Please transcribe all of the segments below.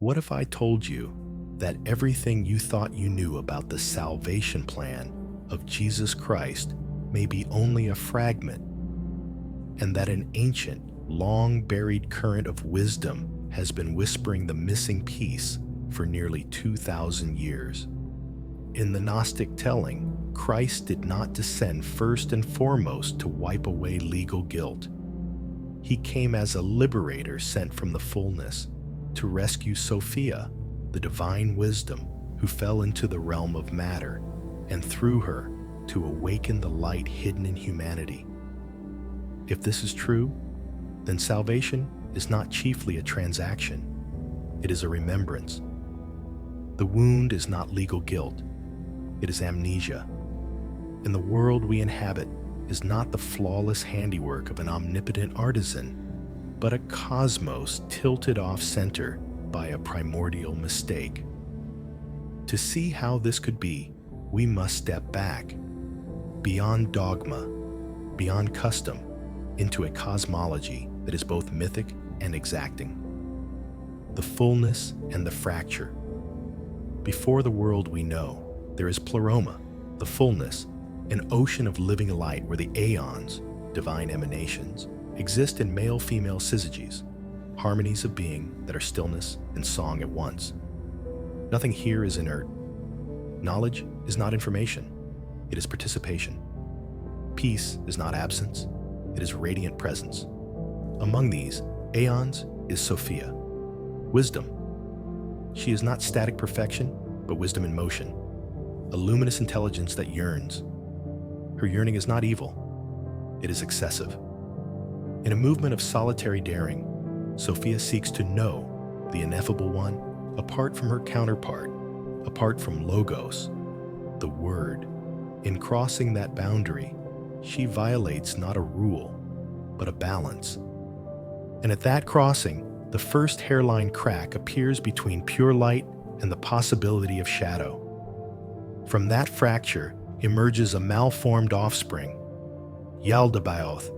What if I told you that everything you thought you knew about the salvation plan of Jesus Christ may be only a fragment, and that an ancient, long-buried current of wisdom has been whispering the missing piece for nearly 2,000 years? In the Gnostic telling, Christ did not descend first and foremost to wipe away legal guilt. He came as a liberator sent from the fullness to rescue Sophia, the divine wisdom who fell into the realm of matter, and through her to awaken the light hidden in humanity. If this is true, then salvation is not chiefly a transaction. It is a remembrance. The wound is not legal guilt. It is amnesia. And the world we inhabit is not the flawless handiwork of an omnipotent artisan, but a cosmos tilted off-center by a primordial mistake. To see how this could be, we must step back, beyond dogma, beyond custom, into a cosmology that is both mythic and exacting. The fullness and the fracture. Before the world we know, there is Pleroma, the fullness, an ocean of living light where the aeons, divine emanations, exist in male-female syzygies, harmonies of being that are stillness and song at once. Nothing here is inert. Knowledge is not information. It is participation. Peace is not absence. It is radiant presence. Among these aeons is Sophia, wisdom. She is not static perfection, but wisdom in motion, a luminous intelligence that yearns. Her yearning is not evil. It is excessive. In a movement of solitary daring, Sophia seeks to know the ineffable one apart from her counterpart, apart from Logos, the Word. In crossing that boundary, she violates not a rule, but a balance. And at that crossing, the first hairline crack appears between pure light and the possibility of shadow. From that fracture emerges a malformed offspring, Yaldabaoth,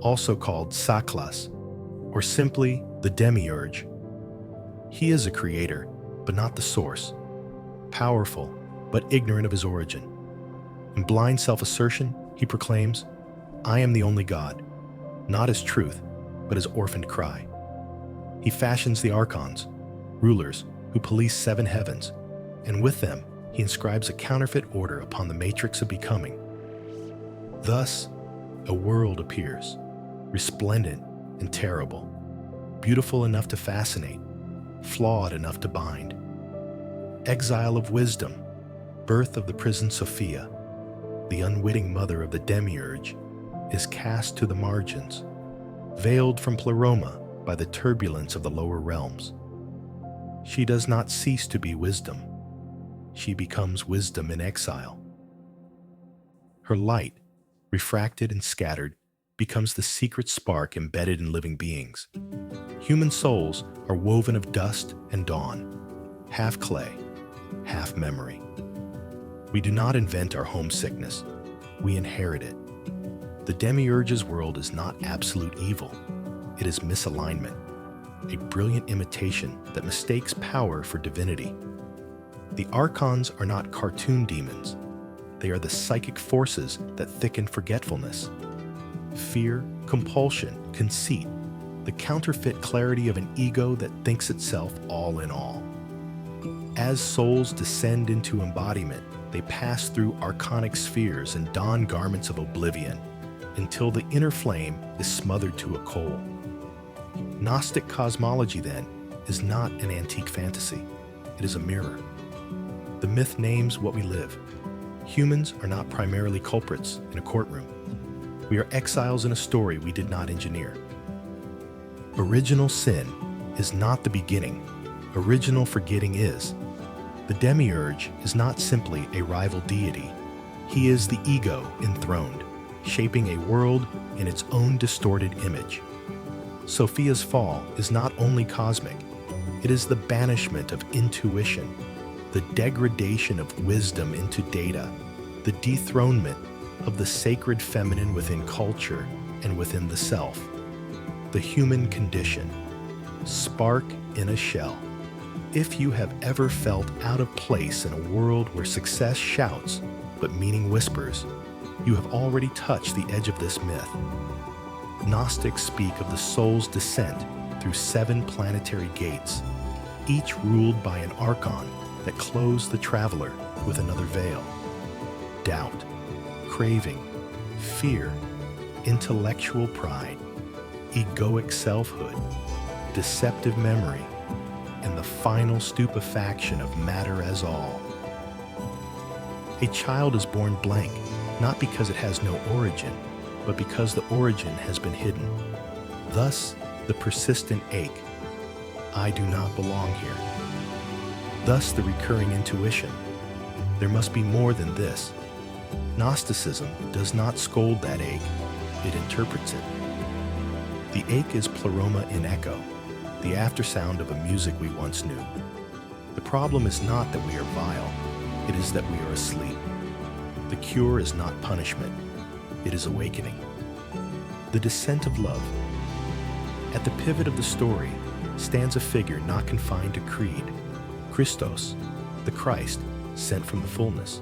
also called Saklas, or simply the Demiurge. He is a creator, but not the source, powerful, but ignorant of his origin. In blind self-assertion, he proclaims, "I am the only God," not as truth, but as orphaned cry. He fashions the archons, rulers who police 7 heavens, and with them, he inscribes a counterfeit order upon the matrix of becoming. Thus, a world appears, resplendent and terrible, beautiful enough to fascinate, flawed enough to bind. Exile of wisdom, birth of the prison Sophia, the unwitting mother of the Demiurge, is cast to the margins, veiled from Pleroma by the turbulence of the lower realms. She does not cease to be wisdom. She becomes wisdom in exile. Her light, refracted and scattered, becomes the secret spark embedded in living beings. Human souls are woven of dust and dawn, half clay, half memory. We do not invent our homesickness, we inherit it. The Demiurge's world is not absolute evil, it is misalignment, a brilliant imitation that mistakes power for divinity. The archons are not cartoon demons, they are the psychic forces that thicken forgetfulness. Fear, compulsion, conceit, the counterfeit clarity of an ego that thinks itself all in all. As souls descend into embodiment, they pass through archonic spheres and don garments of oblivion until the inner flame is smothered to a coal. Gnostic cosmology, then, is not an antique fantasy. It is a mirror. The myth names what we live. Humans are not primarily culprits in a courtroom. We are exiles in a story we did not engineer. Original sin is not the beginning. Original forgetting is. The Demiurge is not simply a rival deity. He is the ego enthroned, shaping a world in its own distorted image. Sophia's fall is not only cosmic, it is the banishment of intuition, the degradation of wisdom into data, the dethronement of the sacred feminine within culture and within the self. The human condition, spark in a shell, If you have ever felt out of place in a world where success shouts, but meaning whispers, you have already touched the edge of this myth. Gnostics speak of the soul's descent through 7 planetary gates, each ruled by an archon that clothes the traveler with another veil. Doubt, craving, fear, intellectual pride, egoic selfhood, deceptive memory, and the final stupefaction of matter as all. A child is born blank, not because it has no origin, but because the origin has been hidden. Thus, the persistent ache, I do not belong here. Thus, the recurring intuition, there must be more than this. Gnosticism does not scold that ache, it interprets it. The ache is Pleroma in echo, the aftersound of a music we once knew. The problem is not that we are vile, it is that we are asleep. The cure is not punishment, it is awakening. The descent of love. At the pivot of the story stands a figure not confined to creed, Christos, the Christ, sent from the fullness.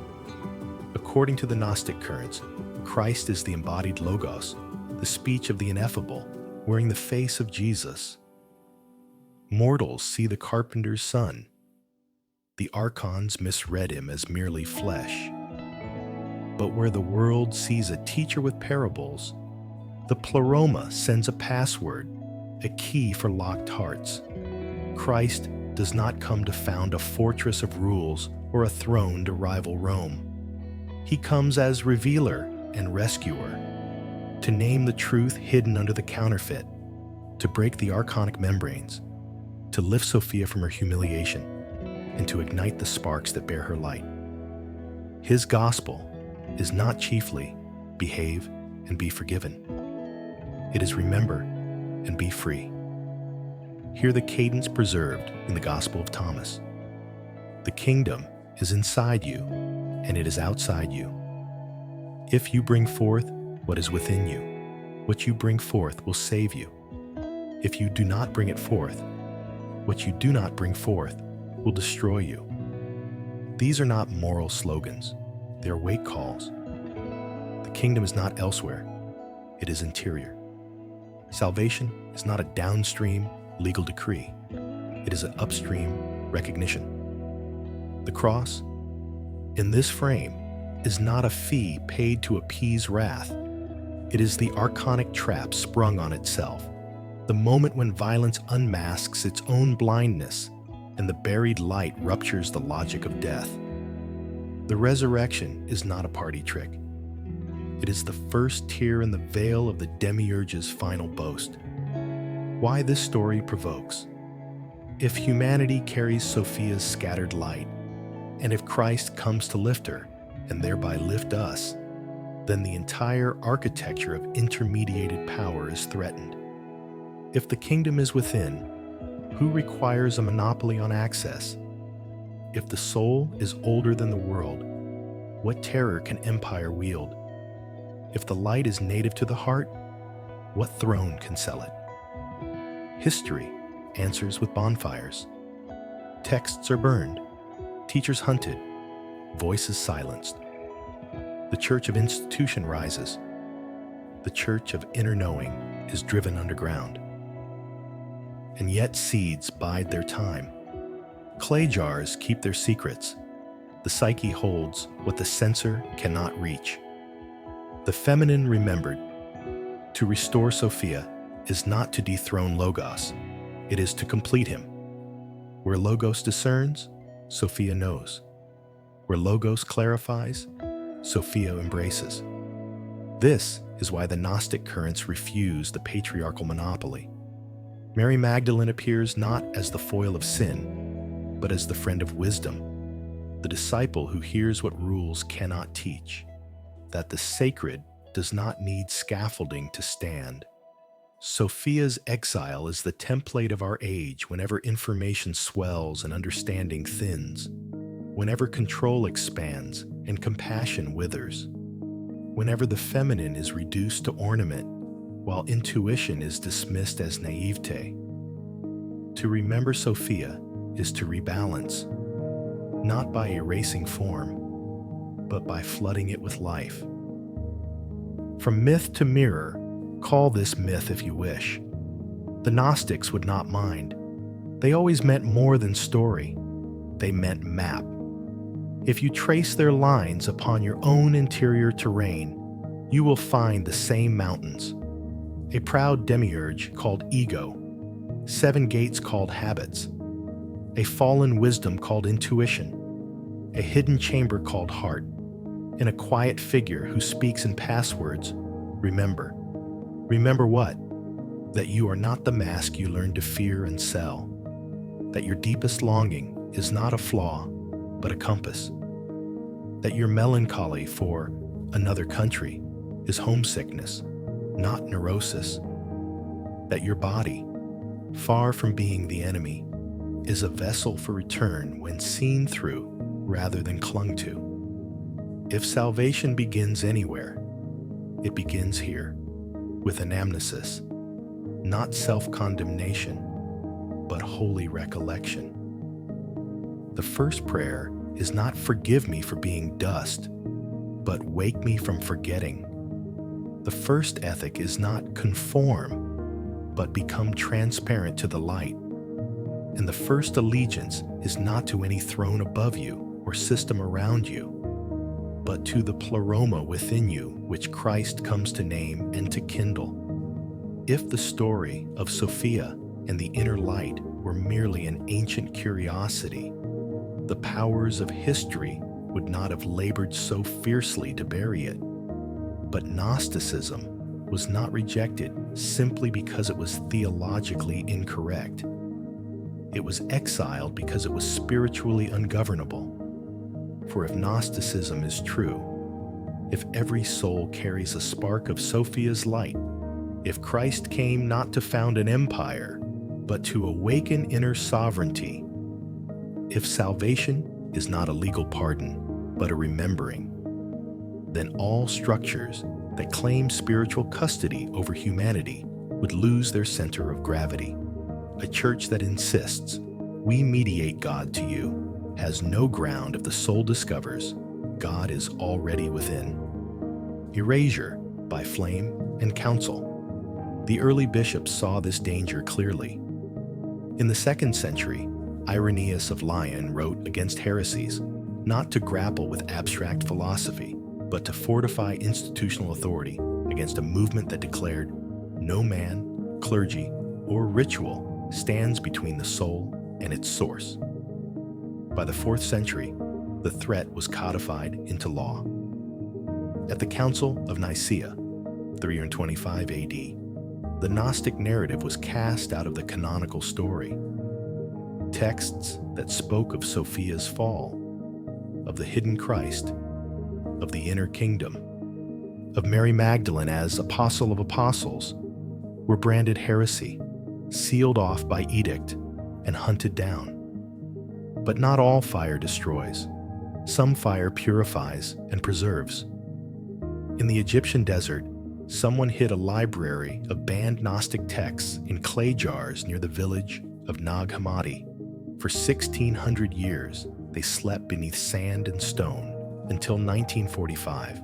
According to the Gnostic currents, Christ is the embodied Logos, the speech of the ineffable, wearing the face of Jesus. Mortals see the carpenter's son. The archons misread him as merely flesh. But where the world sees a teacher with parables, the Pleroma sends a password, a key for locked hearts. Christ does not come to found a fortress of rules or a throne to rival Rome. He comes as revealer and rescuer, to name the truth hidden under the counterfeit, to break the archonic membranes, to lift Sophia from her humiliation, and to ignite the sparks that bear her light. His gospel is not chiefly behave and be forgiven. It is remember and be free. Hear the cadence preserved in the Gospel of Thomas. The kingdom is inside you, and it is outside you. If you bring forth what is within you, what you bring forth will save you. If you do not bring it forth, what you do not bring forth will destroy you. These are not moral slogans, they are wake calls. The kingdom is not elsewhere, it is interior. Salvation is not a downstream legal decree, it is an upstream recognition. The cross, in this frame, is not a fee paid to appease wrath. It is the archonic trap sprung on itself, the moment when violence unmasks its own blindness and the buried light ruptures the logic of death. The resurrection is not a party trick. It is the first tear in the veil of the Demiurge's final boast. Why this story provokes. If humanity carries Sophia's scattered light, and if Christ comes to lift her, and thereby lift us, then the entire architecture of intermediated power is threatened. If the kingdom is within, who requires a monopoly on access? If the soul is older than the world, what terror can empire wield? If the light is native to the heart, what throne can sell it? History answers with bonfires. Texts are burned, teachers hunted, voices silenced. The church of institution rises. The church of inner knowing is driven underground. And yet seeds bide their time. Clay jars keep their secrets. The psyche holds what the censor cannot reach. The feminine remembered. To restore Sophia is not to dethrone Logos. It is to complete him. Where Logos discerns, Sophia knows. Where Logos clarifies, Sophia embraces. This is why the Gnostic currents refuse the patriarchal monopoly. Mary Magdalene appears not as the foil of sin, but as the friend of wisdom, the disciple who hears what rules cannot teach, that the sacred does not need scaffolding to stand. Sophia's exile is the template of our age whenever information swells and understanding thins, whenever control expands and compassion withers, whenever the feminine is reduced to ornament, while intuition is dismissed as naivete. To remember Sophia is to rebalance, not by erasing form, but by flooding it with life. From myth to mirror, call this myth if you wish. The Gnostics would not mind. They always meant more than story. They meant map. If you trace their lines upon your own interior terrain, you will find the same mountains. A proud demiurge called ego, 7 gates called habits, a fallen wisdom called intuition, a hidden chamber called heart, and a quiet figure who speaks in passwords, remember. Remember what? That you are not the mask you learn to fear and sell. That your deepest longing is not a flaw, but a compass. That your melancholy for another country is homesickness, not neurosis. That your body, far from being the enemy, is a vessel for return when seen through rather than clung to. If salvation begins anywhere, it begins here, with anamnesis, not self-condemnation, but holy recollection. The first prayer is not forgive me for being dust, but wake me from forgetting. The first ethic is not conform, but become transparent to the light. And the first allegiance is not to any throne above you or system around you, but to the Pleroma within you, which Christ comes to name and to kindle. If the story of Sophia and the inner light were merely an ancient curiosity, the powers of history would not have labored so fiercely to bury it. But Gnosticism was not rejected simply because it was theologically incorrect. It was exiled because it was spiritually ungovernable. For if Gnosticism is true, if every soul carries a spark of Sophia's light, if Christ came not to found an empire, but to awaken inner sovereignty, if salvation is not a legal pardon, but a remembering, then all structures that claim spiritual custody over humanity would lose their center of gravity. A church that insists, we mediate God to you, has no ground if the soul discovers God is already within. Erasure by flame and counsel. The early bishops saw this danger clearly. In the 2nd century, Irenaeus of Lyon wrote against heresies, not to grapple with abstract philosophy, but to fortify institutional authority against a movement that declared no man, clergy, or ritual stands between the soul and its source. By the 4th century, the threat was codified into law. At the Council of Nicaea, 325 AD, the Gnostic narrative was cast out of the canonical story. Texts that spoke of Sophia's fall, of the hidden Christ, of the inner kingdom, of Mary Magdalene as apostle of apostles, were branded heresy, sealed off by edict, and hunted down. But not all fire destroys. Some fire purifies and preserves. In the Egyptian desert, someone hid a library of banned Gnostic texts in clay jars near the village of Nag Hammadi. For 1,600 years, they slept beneath sand and stone until 1945,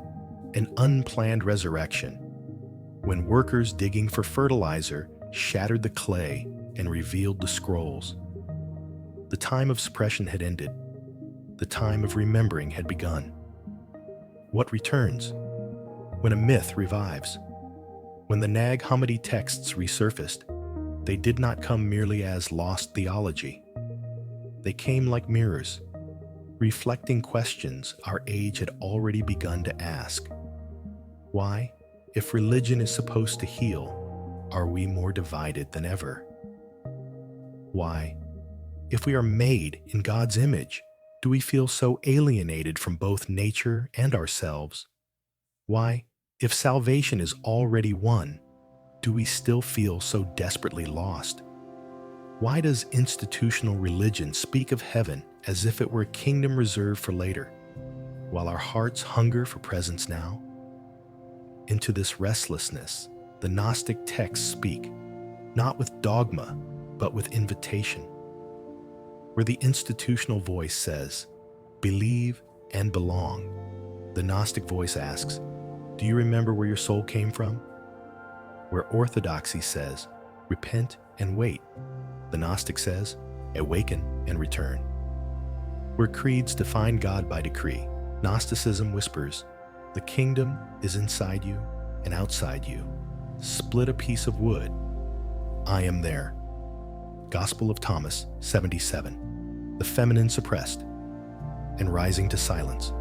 an unplanned resurrection, when workers digging for fertilizer shattered the clay and revealed the scrolls. The time of suppression had ended. The time of remembering had begun. What returns? When a myth revives. When the Nag Hammadi texts resurfaced, they did not come merely as lost theology. They came like mirrors, reflecting questions our age had already begun to ask. Why, if religion is supposed to heal, are we more divided than ever? Why, if we are made in God's image, do we feel so alienated from both nature and ourselves? Why, if salvation is already won, do we still feel so desperately lost? Why does institutional religion speak of heaven as if it were a kingdom reserved for later, while our hearts hunger for presence now? Into this restlessness, the Gnostic texts speak, not with dogma, but with invitation. Where the institutional voice says, believe and belong, the Gnostic voice asks, do you remember where your soul came from? Where orthodoxy says, repent and wait, the Gnostic says, awaken and return. Where creeds define God by decree, Gnosticism whispers, the kingdom is inside you and outside you. Split a piece of wood. I am there. Gospel of Thomas 77. The feminine suppressed and rising to silence.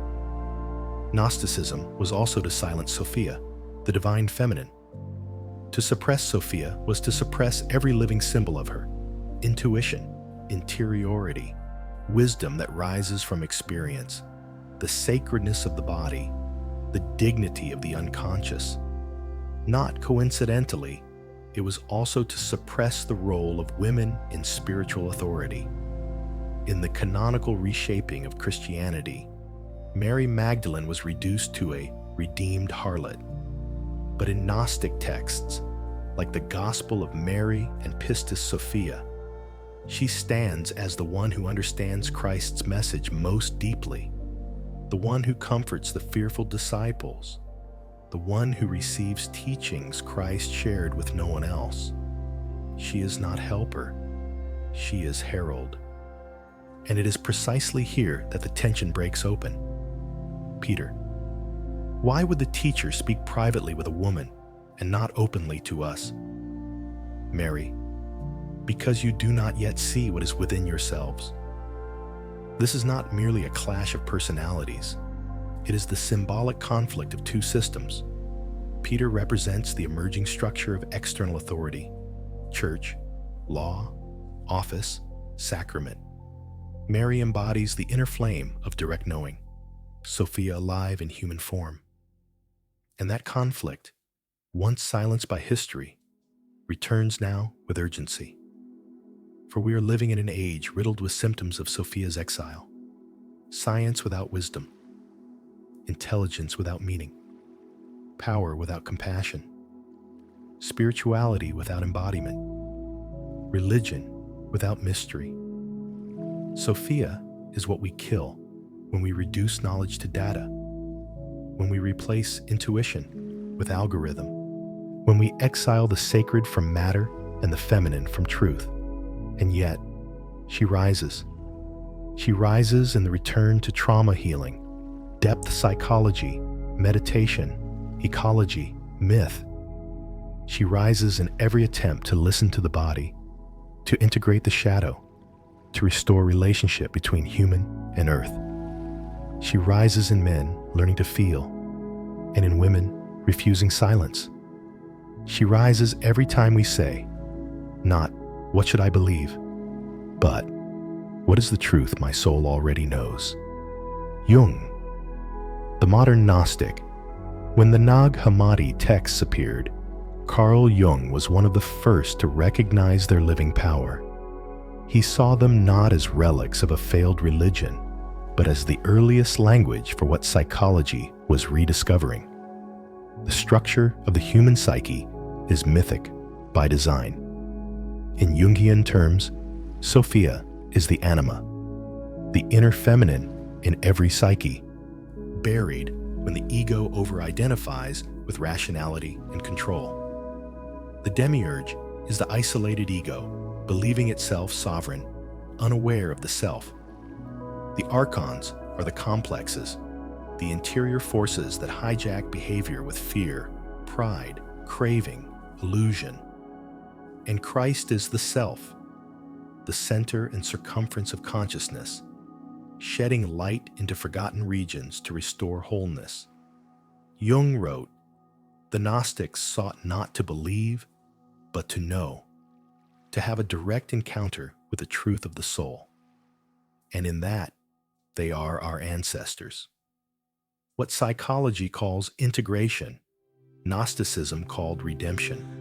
Gnosticism was also to silence Sophia, the divine feminine. To suppress Sophia was to suppress every living symbol of her, intuition, interiority, wisdom that rises from experience, the sacredness of the body, the dignity of the unconscious. Not coincidentally, it was also to suppress the role of women in spiritual authority. In the canonical reshaping of Christianity, Mary Magdalene was reduced to a redeemed harlot. But in Gnostic texts, like the Gospel of Mary and Pistis Sophia, she stands as the one who understands Christ's message most deeply, the one who comforts the fearful disciples, the one who receives teachings Christ shared with no one else. She is not helper, she is herald. And it is precisely here that the tension breaks open. Peter, why would the teacher speak privately with a woman and not openly to us? Mary, because you do not yet see what is within yourselves. This is not merely a clash of personalities. It is the symbolic conflict of two systems. Peter represents the emerging structure of external authority, church, law, office, sacrament. Mary embodies the inner flame of direct knowing, Sophia alive in human form. And that conflict, once silenced by history, returns now with urgency. For we are living in an age riddled with symptoms of Sophia's exile, science without wisdom, intelligence without meaning, power without compassion, spirituality without embodiment, religion without mystery. Sophia is what we kill when we reduce knowledge to data, when we replace intuition with algorithm, when we exile the sacred from matter and the feminine from truth. And yet, she rises. She rises in the return to trauma healing, depth psychology, meditation, ecology, myth. She rises in every attempt to listen to the body, to integrate the shadow, to restore relationship between human and earth. She rises in men learning to feel, and in women refusing silence. She rises every time we say, not, what should I believe? But, what is the truth my soul already knows? Jung, the modern Gnostic. When the Nag Hammadi texts appeared, Carl Jung was one of the first to recognize their living power. He saw them not as relics of a failed religion, but as the earliest language for what psychology was rediscovering. The structure of the human psyche is mythic by design. In Jungian terms, Sophia is the anima, the inner feminine in every psyche, buried when the ego over-identifies with rationality and control. The Demiurge is the isolated ego, believing itself sovereign, unaware of the self. The archons are the complexes, the interior forces that hijack behavior with fear, pride, craving, illusion. And Christ is the self, the center and circumference of consciousness, shedding light into forgotten regions to restore wholeness. Jung wrote, the Gnostics sought not to believe, but to know, to have a direct encounter with the truth of the soul. And in that, they are our ancestors. What psychology calls integration, Gnosticism called redemption.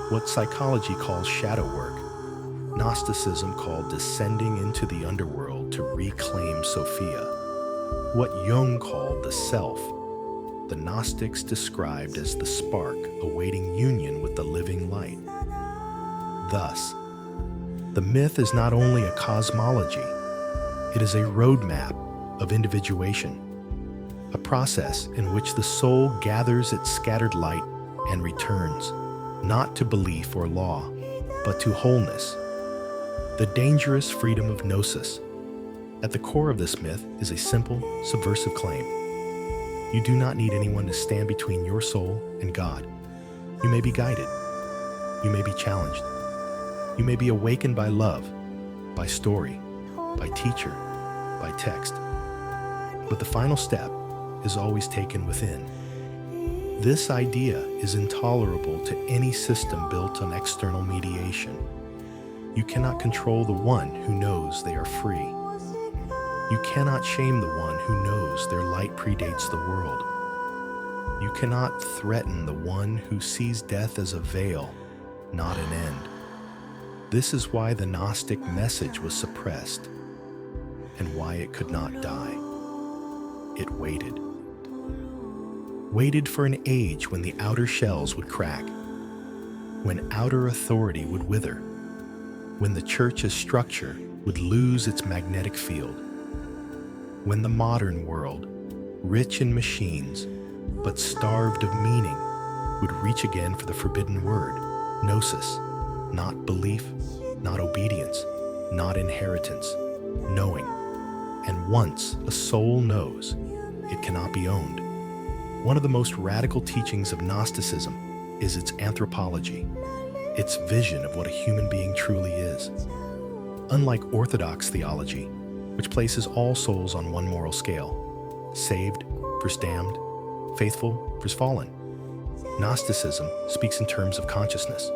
What psychology calls shadow work, Gnosticism called descending into the underworld to reclaim Sophia. What Jung called the self, the Gnostics described as the spark awaiting union with the living light. Thus, The myth is not only a cosmology, it is a roadmap of individuation, a process in which the soul gathers its scattered light and returns, not to belief or law, but to wholeness. The dangerous freedom of Gnosis. At the core of this myth is a simple, subversive claim. You do not need anyone to stand between your soul and God. You may be guided. You may be challenged. You may be awakened by love, by story, by teacher, by text. But the final step is always taken within. This idea is intolerable to any system built on external mediation. You cannot control the one who knows they are free. You cannot shame the one who knows their light predates the world. You cannot threaten the one who sees death as a veil, not an end. This is why the Gnostic message was suppressed and why it could not die. It waited. Waited for an age when the outer shells would crack, when outer authority would wither, when the church as structure would lose its magnetic field, when the modern world, rich in machines but starved of meaning, would reach again for the forbidden word, Gnosis, not belief, not obedience, not inheritance, knowing. And once a soul knows, it cannot be owned. One of the most radical teachings of Gnosticism is its anthropology, its vision of what a human being truly is. Unlike Orthodox theology, which places all souls on one moral scale, saved versus damned, faithful versus fallen, Gnosticism speaks in terms of consciousness.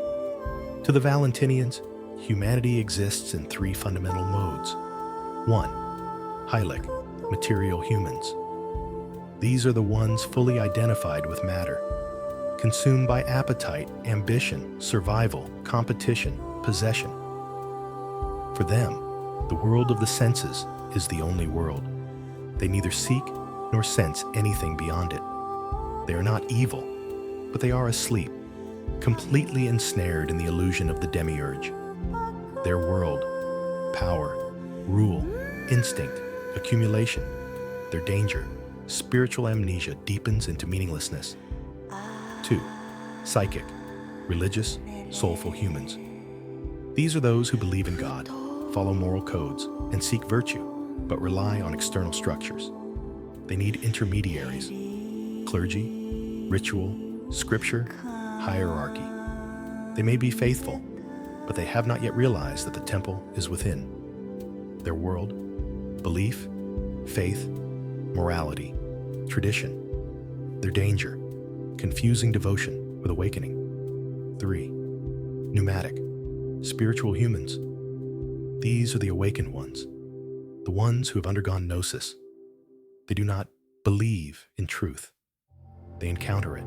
To the Valentinians, humanity exists in three fundamental modes. 1. Hylic, material humans. These are the ones fully identified with matter, consumed by appetite, ambition, survival, competition, possession. For them, the world of the senses is the only world. They neither seek nor sense anything beyond it. They are not evil, but they are asleep, completely ensnared in the illusion of the Demiurge. Their world, power, rule, instinct, accumulation, their danger, spiritual amnesia deepens into meaninglessness. 2. Psychic, religious, soulful humans. These are those who believe in God, follow moral codes, and seek virtue, but rely on external structures. They need intermediaries, clergy, ritual, scripture, hierarchy. They may be faithful, but they have not yet realized that the temple is within. Their world, belief, faith, morality, tradition. Their danger, confusing devotion with awakening. 3. Pneumatic, spiritual humans. These are the awakened ones, the ones who have undergone Gnosis. They do not believe in truth. They encounter it.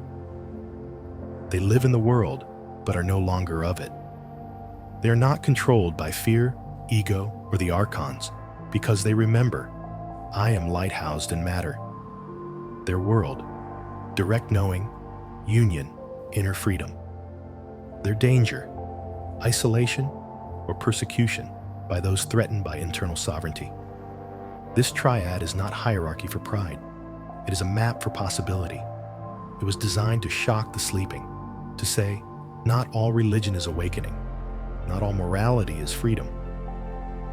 They live in the world, but are no longer of it. They are not controlled by fear, ego, or the archons, because they remember, I am lighthoused in matter. Their world, direct knowing, union, inner freedom. Their danger, isolation or persecution by those threatened by internal sovereignty. This triad is not hierarchy for pride. It is a map for possibility. It was designed to shock the sleeping, to say, not all religion is awakening, not all morality is freedom,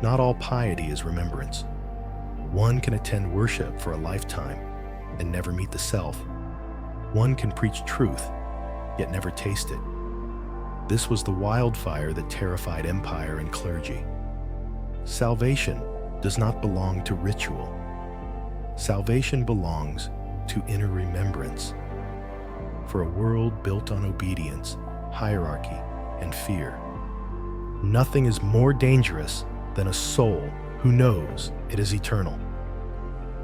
not all piety is remembrance. One can attend worship for a lifetime and never meet the self. One can preach truth, yet never taste it. This was the wildfire that terrified empire and clergy. Salvation does not belong to ritual. Salvation belongs to inner remembrance. For a world built on obedience, hierarchy, and fear, nothing is more dangerous than a soul who knows it is eternal.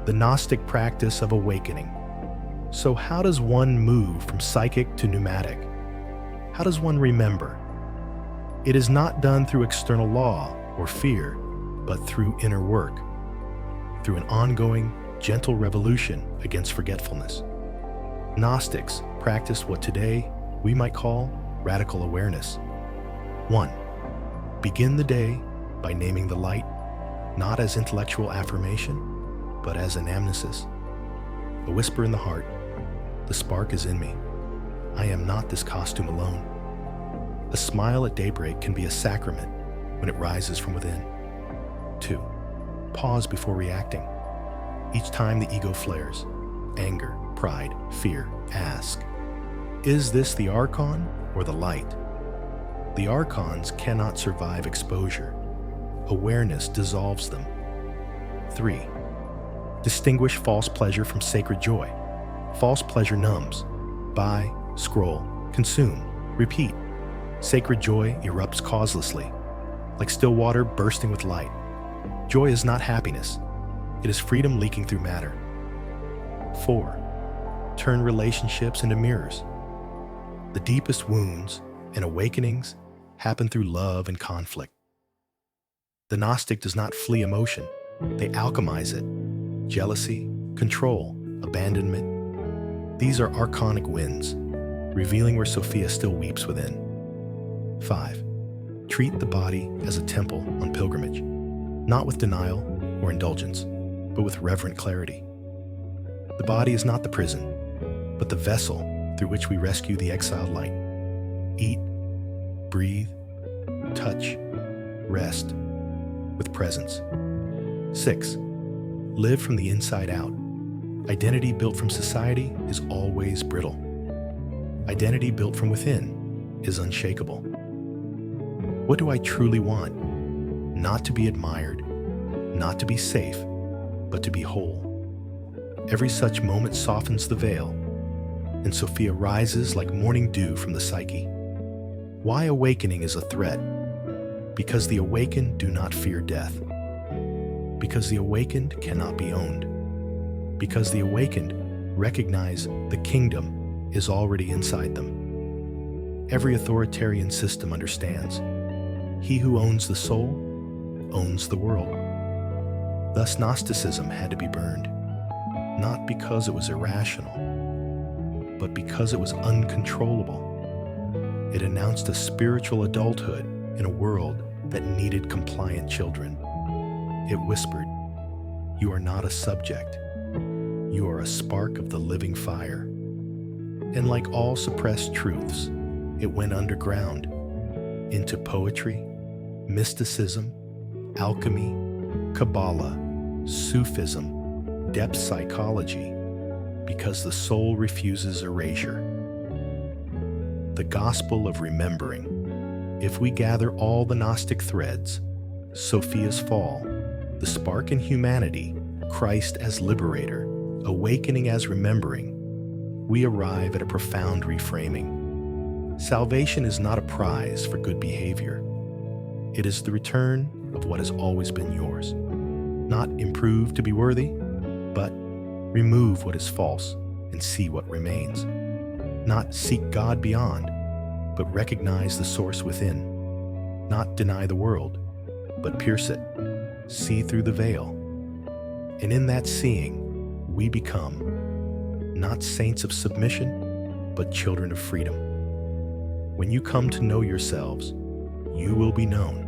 The Gnostic practice of awakening. So how does one move from psychic to pneumatic? How does one remember? It is not done through external law or fear, but through inner work, through an ongoing, gentle revolution against forgetfulness. Gnostics practiced what today we might call radical awareness. 1. Begin the day by naming the light, not as intellectual affirmation, but as anamnesis. A whisper in the heart, the spark is in me. I am not this costume alone. A smile at daybreak can be a sacrament when it rises from within. 2. Pause before reacting. Each time the ego flares, anger, pride, fear, ask, is this the archon or the light? The archons cannot survive exposure. Awareness dissolves them. 3. Distinguish false pleasure from sacred joy. False pleasure numbs. Buy, scroll, consume, repeat. Sacred joy erupts causelessly, like still water bursting with light. Joy is not happiness. It is freedom leaking through matter. 4. Turn relationships into mirrors. The deepest wounds and awakenings happen through love and conflict. The Gnostic does not flee emotion. They alchemize it. Jealousy, control, abandonment. These are archonic winds, revealing where Sophia still weeps within. 5. Treat the body as a temple on pilgrimage, not with denial or indulgence, but with reverent clarity. The body is not the prison, but the vessel through which we rescue the exiled light. Eat, breathe, touch, rest with presence. 6. Live from the inside out. Identity built from society is always brittle. Identity built from within is unshakable. What do I truly want? Not to be admired, not to be safe, but to be whole. Every such moment softens the veil, and Sophia rises like morning dew from the psyche. Why awakening is a threat? Because the awakened do not fear death. Because the awakened cannot be owned. Because the awakened recognize the kingdom is already inside them. Every authoritarian system understands. He who owns the soul owns the world. Thus Gnosticism had to be burned, not because it was irrational, but because it was uncontrollable. It announced a spiritual adulthood in a world that needed compliant children. It whispered, "You are not a subject. You are a spark of the living fire." And like all suppressed truths, it went underground into poetry, mysticism, alchemy, Kabbalah, Sufism, depth psychology, because the soul refuses erasure. The gospel of remembering. If we gather all the Gnostic threads, Sophia's fall, the spark in humanity, Christ as liberator, awakening as remembering, we arrive at a profound reframing. Salvation is not a prize for good behavior. It is the return of what has always been yours. Not improve to be worthy, but remove what is false and see what remains. Not seek God beyond, but recognize the source within. Not deny the world, but pierce it. See through the veil. And in that seeing, we become not saints of submission, but children of freedom. When you come to know yourselves, you will be known,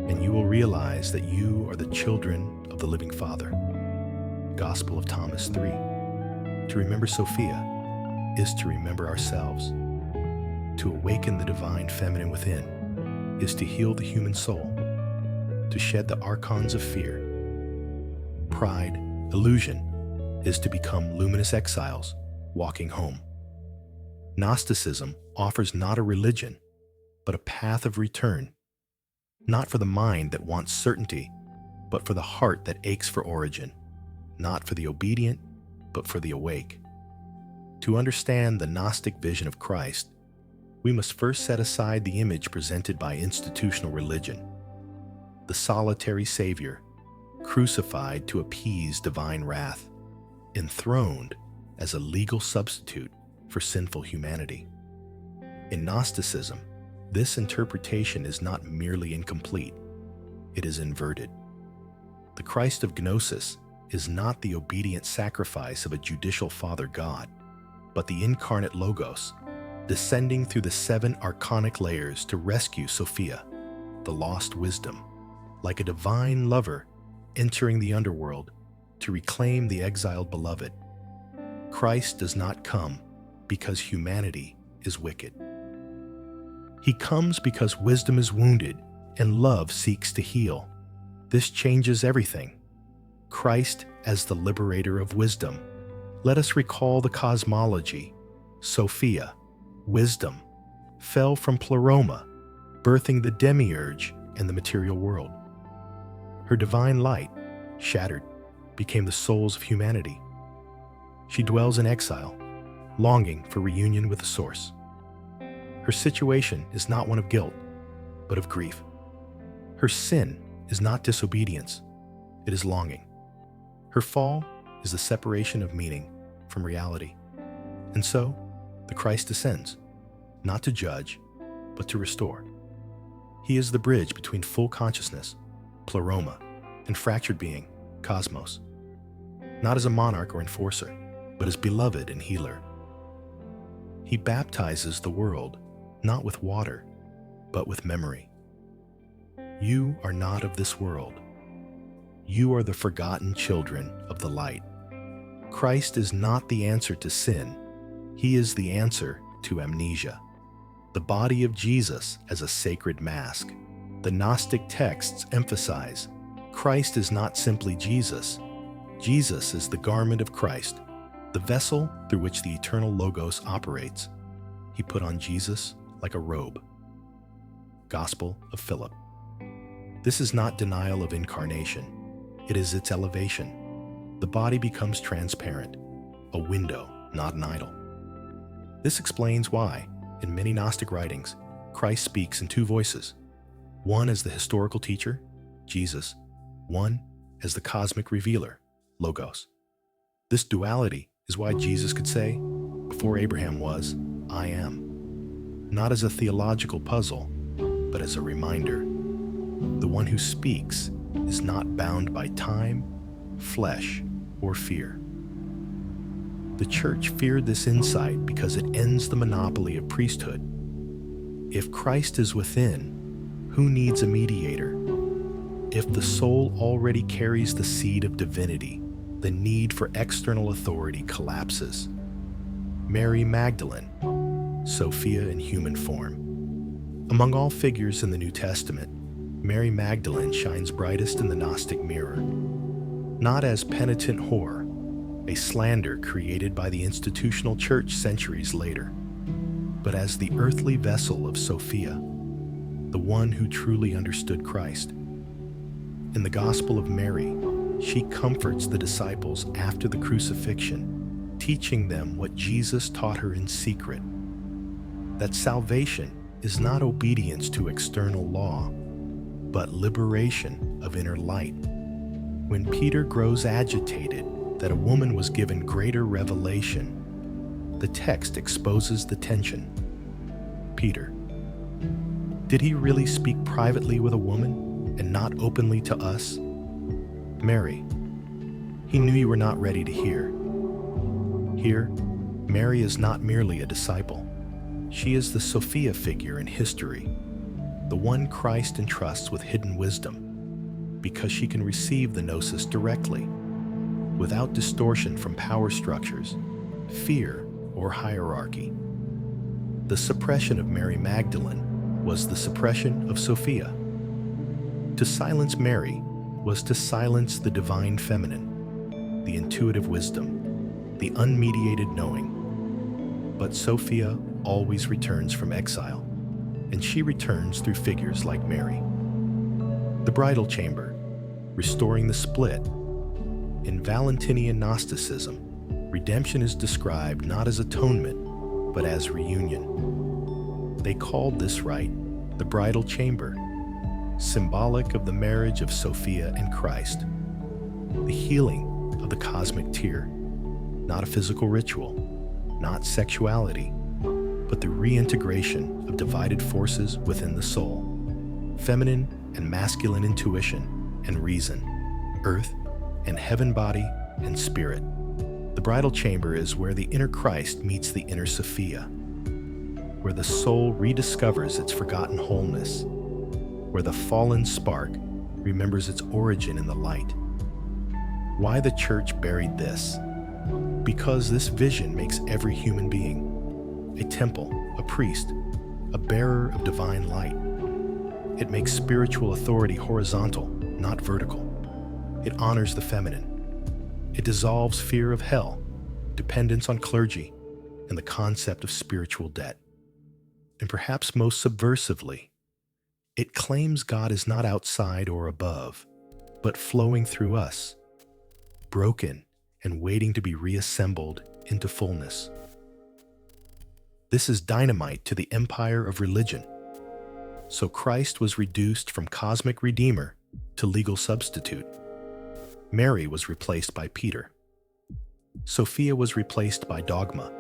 and you will realize that you are the children of the living Father. Gospel of Thomas 3. To remember Sophia is to remember ourselves. To awaken the divine feminine within is to heal the human soul, to shed the archons of fear. Pride, illusion, is to become luminous exiles walking home. Gnosticism offers not a religion, but a path of return, not for the mind that wants certainty, but for the heart that aches for origin, not for the obedient, but for the awake. To understand the Gnostic vision of Christ, we must first set aside the image presented by institutional religion, the solitary Savior, crucified to appease divine wrath, enthroned as a legal substitute for sinful humanity. In Gnosticism, this interpretation is not merely incomplete, it is inverted. The Christ of Gnosis is not the obedient sacrifice of a judicial Father God, but the incarnate Logos, descending through the 7 archonic layers to rescue Sophia. the lost wisdom, like a divine lover entering the underworld to reclaim the exiled beloved. Christ does not come because humanity is wicked. He comes because wisdom is wounded and love seeks to heal. This changes everything. Christ as the liberator of wisdom. Let us recall the cosmology. Sophia, wisdom, fell from Pleroma, birthing the Demiurge and the material world. Her divine light, shattered, became the souls of humanity. She dwells in exile, longing for reunion with the source. Her situation is not one of guilt, but of grief. Her sin is not disobedience, it is longing. Her fall is the separation of meaning from reality. And so, the Christ descends, not to judge, but to restore. He is the bridge between full consciousness, Pleroma, and fractured being, cosmos. Not as a monarch or enforcer, but as beloved and healer. He baptizes the world, not with water, but with memory. You are not of this world. You are the forgotten children of the light. Christ is not the answer to sin. He is the answer to amnesia. The body of Jesus as a sacred mask. The Gnostic texts emphasize Christ is not simply Jesus. Jesus is the garment of Christ, the vessel through which the eternal Logos operates. He put on Jesus like a robe. Gospel of Philip. This is not denial of incarnation. It is its elevation. The body becomes transparent, a window, not an idol. This explains why, in many Gnostic writings, Christ speaks in two voices. One as the historical teacher, Jesus, one as the cosmic revealer, Logos. This duality is why Jesus could say, before Abraham was, I am. Not as a theological puzzle, but as a reminder. The one who speaks is not bound by time, flesh, or fear. The Church feared this insight because it ends the monopoly of priesthood. If Christ is within, who needs a mediator? If the soul already carries the seed of divinity, the need for external authority collapses. Mary Magdalene, Sophia in human form. Among all figures in the New Testament, Mary Magdalene shines brightest in the Gnostic mirror. Not as penitent whore, a slander created by the institutional church centuries later, but as the earthly vessel of Sophia, the one who truly understood Christ. In the Gospel of Mary, she comforts the disciples after the crucifixion, teaching them what Jesus taught her in secret, that salvation is not obedience to external law, but liberation of inner light. When Peter grows agitated that a woman was given greater revelation, the text exposes the tension. Peter, did he really speak privately with a woman and not openly to us? Mary, he knew you were not ready to hear. Here, Mary is not merely a disciple. She is the Sophia figure in history, the one Christ entrusts with hidden wisdom, because she can receive the Gnosis directly, without distortion from power structures, fear, or hierarchy. The suppression of Mary Magdalene was the suppression of Sophia. To silence Mary was to silence the divine feminine, the intuitive wisdom, the unmediated knowing. But Sophia always returns from exile, and she returns through figures like Mary. The bridal chamber, restoring the split. In Valentinian Gnosticism, redemption is described not as atonement, but as reunion. They called this rite the bridal chamber, symbolic of the marriage of Sophia and Christ, the healing of the cosmic tear, not a physical ritual, not sexuality, but the reintegration of divided forces within the soul, feminine and masculine intuition and reason, earth and heaven body and spirit. The bridal chamber is where the inner Christ meets the inner Sophia, where the soul rediscovers its forgotten wholeness. where the fallen spark remembers its origin in the light. Why the church buried this? Because this vision makes every human being a temple, a priest, a bearer of divine light. It makes spiritual authority horizontal, not vertical. It honors the feminine. It dissolves fear of hell, dependence on clergy, and the concept of spiritual debt. And perhaps most subversively, it claims God is not outside or above, but flowing through us, broken and waiting to be reassembled into fullness. This is dynamite to the empire of religion. So Christ was reduced from cosmic redeemer to legal substitute. Mary was replaced by Peter. Sophia was replaced by dogma.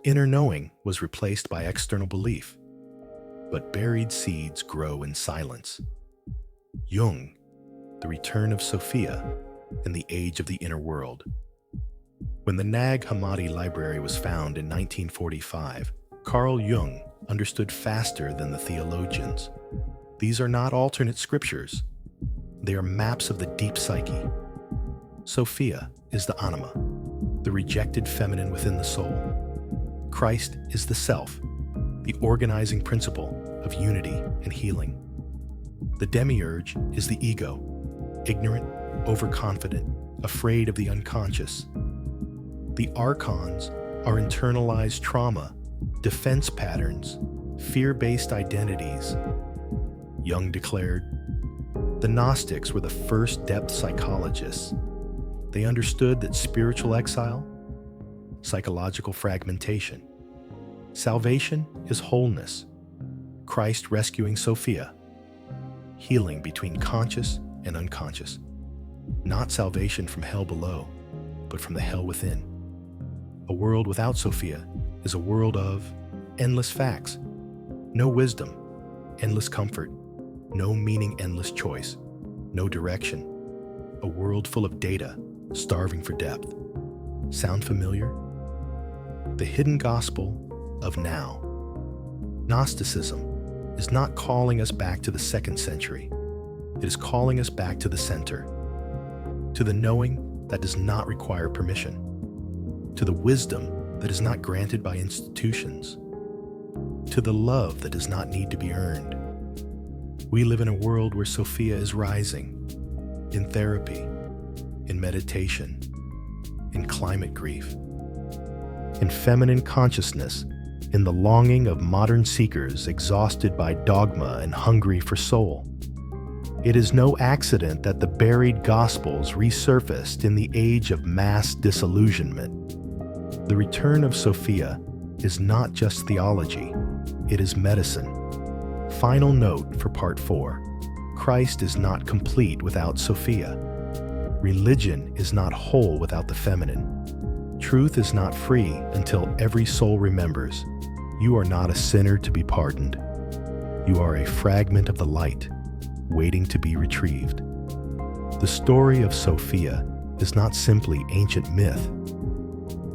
Inner knowing was replaced by external belief. But buried seeds grow in silence. Jung, the return of Sophia, and the age of the inner world. When the Nag Hammadi Library was found in 1945, Carl Jung understood faster than the theologians. These are not alternate scriptures. They are maps of the deep psyche. Sophia is the anima, the rejected feminine within the soul. Christ is the self, the organizing principle of unity and healing. The Demiurge is the ego, ignorant, overconfident, afraid of the unconscious. The archons are internalized trauma, defense patterns, fear-based identities. Jung declared, the Gnostics were the first depth psychologists. They understood that spiritual exile, psychological fragmentation. Salvation is wholeness. Christ rescuing Sophia. Healing between conscious and unconscious. Not salvation from hell below, but from the hell within. A world without Sophia is a world of endless facts, no wisdom, endless comfort, no meaning, endless choice, no direction. A world full of data, starving for depth. Sound familiar? The hidden gospel of now. Gnosticism is not calling us back to the 2nd century. It is calling us back to the center, to the knowing that does not require permission, to the wisdom that is not granted by institutions, to the love that does not need to be earned. We live in a world where Sophia is rising, in therapy, in meditation, in climate grief, in feminine consciousness, in the longing of modern seekers exhausted by dogma and hungry for soul. It is no accident that the buried Gospels resurfaced in the age of mass disillusionment. The return of Sophia is not just theology, it is medicine. Final note for Part 4. Christ is not complete without Sophia. Religion is not whole without the feminine. Truth is not free until every soul remembers. You are not a sinner to be pardoned. You are a fragment of the light, waiting to be retrieved. The story of Sophia is not simply ancient myth.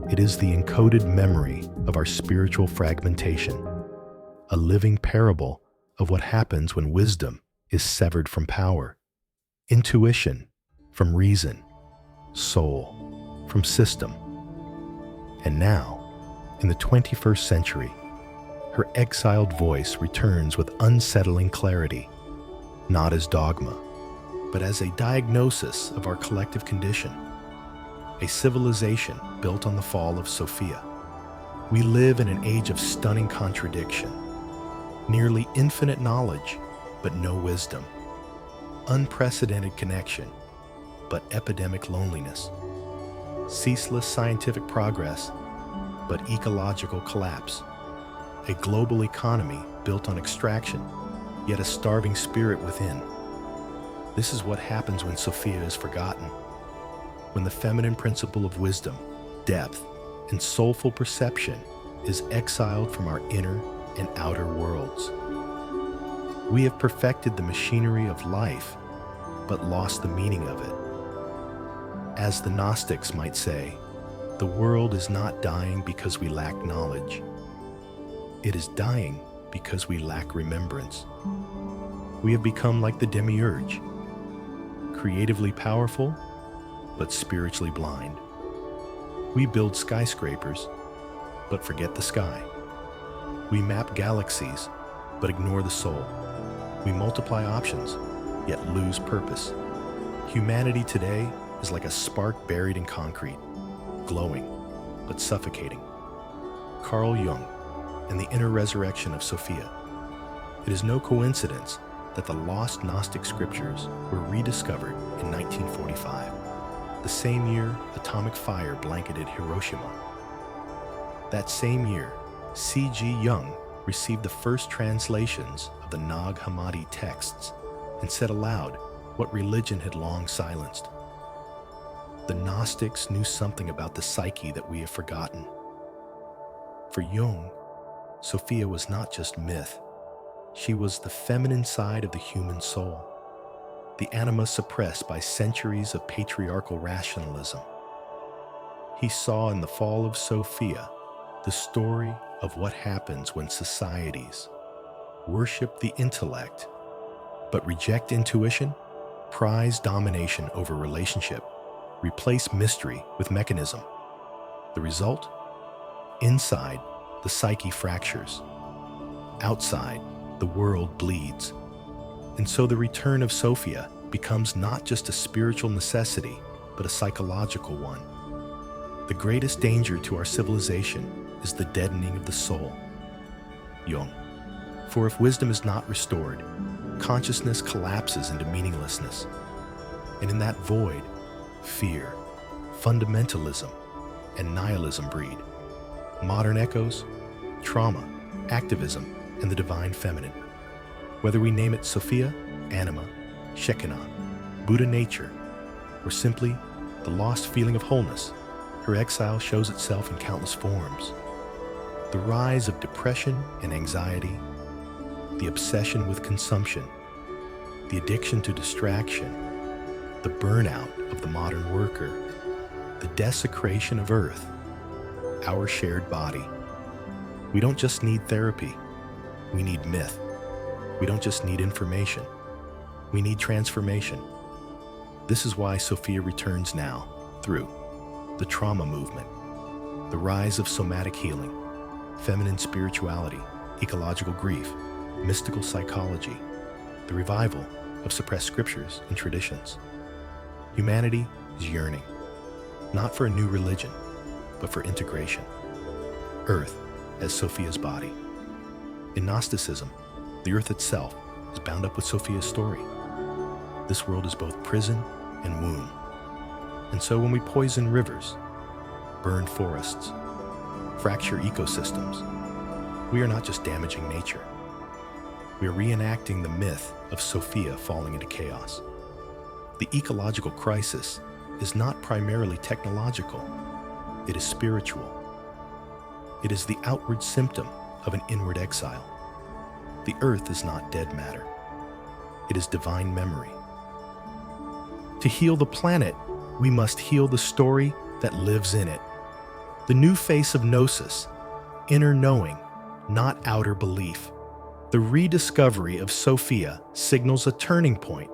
It is the encoded memory of our spiritual fragmentation, a living parable of what happens when wisdom is severed from power, intuition from reason, soul from system. And now, in the 21st century, her exiled voice returns with unsettling clarity, not as dogma, but as a diagnosis of our collective condition, a civilization built on the fall of Sophia. We live in an age of stunning contradiction, nearly infinite knowledge, but no wisdom, unprecedented connection, but epidemic loneliness, ceaseless scientific progress, but ecological collapse, a global economy built on extraction, yet a starving spirit within. This is what happens when Sophia is forgotten, when the feminine principle of wisdom, depth, and soulful perception is exiled from our inner and outer worlds. We have perfected the machinery of life, but lost the meaning of it. As the Gnostics might say, the world is not dying because we lack knowledge. It is dying because we lack remembrance. We have become like the Demiurge, creatively powerful, but spiritually blind. We build skyscrapers, but forget the sky. We map galaxies, but ignore the soul. We multiply options, yet lose purpose. Humanity today is like a spark buried in concrete, glowing, but suffocating. Carl Jung and the inner resurrection of Sophia. It is no coincidence that the lost Gnostic scriptures were rediscovered in 1945, the same year atomic fire blanketed Hiroshima. That same year, C.G. Jung received the first translations of the Nag Hammadi texts and said aloud what religion had long silenced. The Gnostics knew something about the psyche that we have forgotten. For Jung, Sophia was not just myth. She was the feminine side of the human soul, the anima suppressed by centuries of patriarchal rationalism. He saw in the fall of Sophia the story of what happens when societies worship the intellect but reject intuition, prize domination over relationship, replace mystery with mechanism. The result? Inside, the psyche fractures. Outside, the world bleeds. And so the return of Sophia becomes not just a spiritual necessity, but a psychological one. The greatest danger to our civilization is the deadening of the soul. Jung. For if wisdom is not restored, consciousness collapses into meaninglessness. And in that void, fear, fundamentalism, and nihilism breed. Modern echoes, trauma, activism, and the divine feminine. Whether we name it Sophia, anima, Shekhinah, Buddha nature, or simply the lost feeling of wholeness, her exile shows itself in countless forms. The rise of depression and anxiety, the obsession with consumption, the addiction to distraction, the burnout of the modern worker, the desecration of Earth, our shared body. We don't just need therapy, we need myth. We don't just need information, we need transformation. This is why Sophia returns now through the trauma movement, the rise of somatic healing, feminine spirituality, ecological grief, mystical psychology, the revival of suppressed scriptures and traditions. Humanity is yearning, not for a new religion, but for integration. Earth as Sophia's body. In Gnosticism, the earth itself is bound up with Sophia's story. This world is both prison and womb. And so when we poison rivers, burn forests, fracture ecosystems, we are not just damaging nature. We are reenacting the myth of Sophia falling into chaos. The ecological crisis is not primarily technological, it is spiritual. It is the outward symptom of an inward exile. The earth is not dead matter. It is divine memory. To heal the planet, we must heal the story that lives in it. The new face of Gnosis, inner knowing, not outer belief. The rediscovery of Sophia signals a turning point.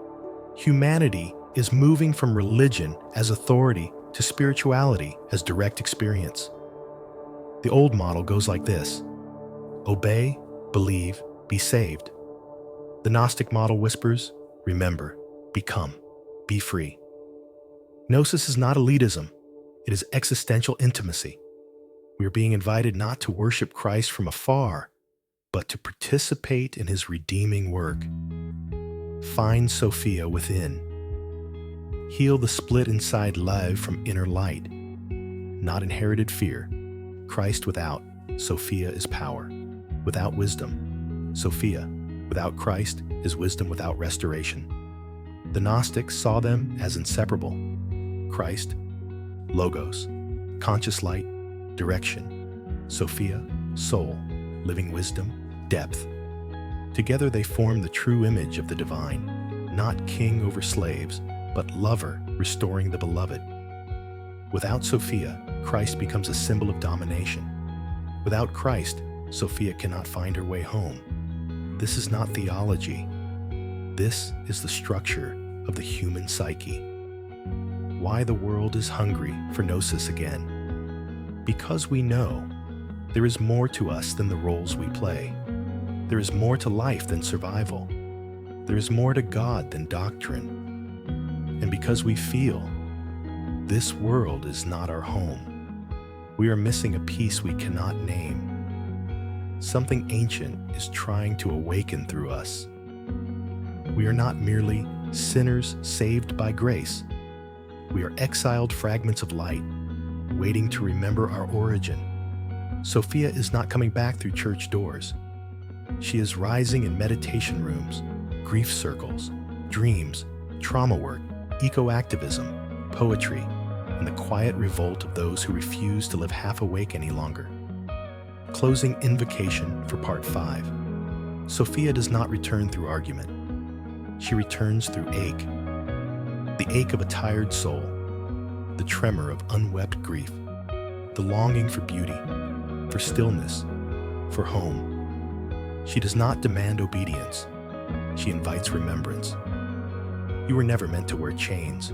Humanity is moving from religion as authority to spirituality as direct experience. The old model goes like this: obey, believe, be saved. The Gnostic model whispers, remember, become, be free. Gnosis is not elitism, it is existential intimacy. We are being invited not to worship Christ from afar, but to participate in his redeeming work. Find Sophia within. Heal the split inside love from inner light. Not inherited fear. Christ without, Sophia is power. Without wisdom, Sophia. Without Christ is wisdom without restoration. The Gnostics saw them as inseparable. Christ, logos, conscious light, direction. Sophia, soul, living wisdom, depth. Together they form the true image of the divine, not king over slaves, but lover restoring the beloved. Without Sophia, Christ becomes a symbol of domination. Without Christ, Sophia cannot find her way home. This is not theology. This is the structure of the human psyche. Why the world is hungry for Gnosis again. Because we know there is more to us than the roles we play. There is more to life than survival. There is more to God than doctrine. And because we feel this world is not our home, we are missing a piece we cannot name. Something ancient is trying to awaken through us. We are not merely sinners saved by grace. We are exiled fragments of light, waiting to remember our origin. Sophia is not coming back through church doors. She is rising in meditation rooms, grief circles, dreams, trauma work, eco-activism, poetry, and the quiet revolt of those who refuse to live half awake any longer. Closing invocation for part 5. Sophia does not return through argument. She returns through ache. The ache of a tired soul, the tremor of unwept grief, the longing for beauty, for stillness, for home. She does not demand obedience. She invites remembrance. You were never meant to wear chains.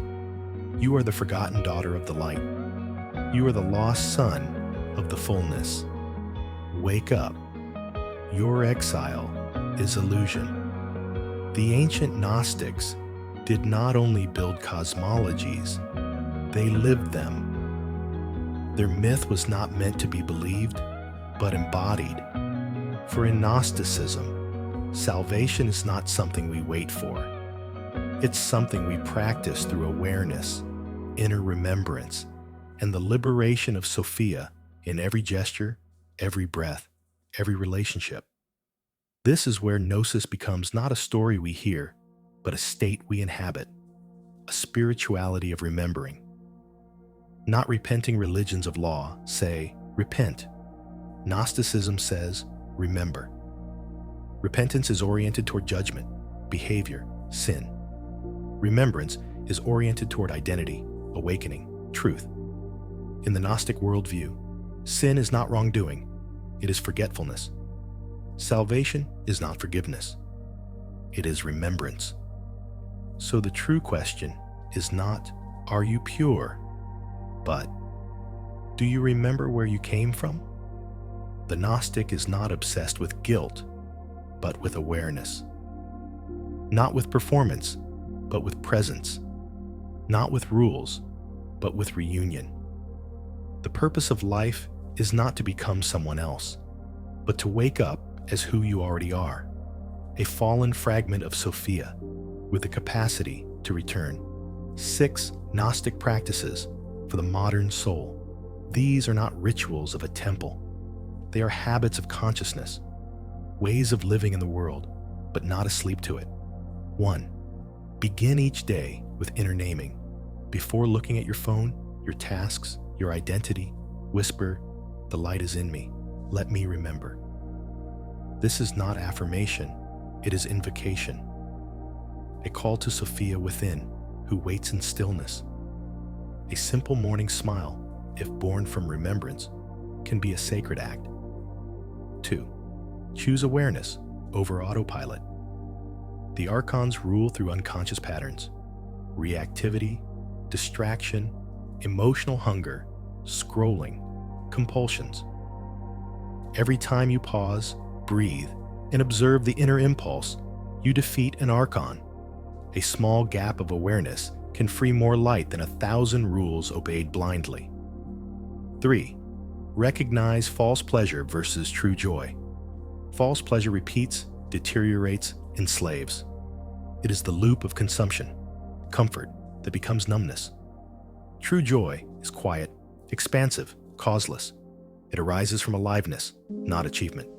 You are the forgotten daughter of the light. You are the lost son of the fullness. Wake up. Your exile is illusion. The ancient Gnostics did not only build cosmologies, they lived them. Their myth was not meant to be believed, but embodied. For in Gnosticism, salvation is not something we wait for. It's something we practice through awareness, inner remembrance, and the liberation of Sophia in every gesture, every breath, every relationship. This is where Gnosis becomes not a story we hear, but a state we inhabit, a spirituality of remembering. Not repenting religions of law say, repent. Gnosticism says, remember. Repentance is oriented toward judgment, behavior, sin. Remembrance is oriented toward identity, awakening, truth. In the Gnostic worldview, sin is not wrongdoing, it is forgetfulness. Salvation is not forgiveness, it is remembrance. So the true question is not, are you pure? But, do you remember where you came from? The Gnostic is not obsessed with guilt, but with awareness. Not with performance, but with presence. Not with rules, but with reunion. The purpose of life is not to become someone else, but to wake up as who you already are, a fallen fragment of Sophia with the capacity to return. 6 Gnostic practices for the modern soul. These are not rituals of a temple. They are habits of consciousness, ways of living in the world, but not asleep to it. 1. Begin each day with inner naming. Before looking at your phone, your tasks, your identity, whisper, "The light is in me. Let me remember." This is not affirmation, it is invocation. A call to Sophia within, who waits in stillness. A simple morning smile, if born from remembrance, can be a sacred act. 2. Choose awareness over autopilot. The archons rule through unconscious patterns, reactivity, distraction, emotional hunger, scrolling, compulsions. Every time you pause, breathe, and observe the inner impulse, you defeat an archon. A small gap of awareness can free more light than 1,000 rules obeyed blindly. 3. Recognize false pleasure versus true joy. False pleasure repeats, deteriorates, enslaves. It is the loop of consumption, comfort, that becomes numbness. True joy is quiet, expansive, causeless. It arises from aliveness, not achievement.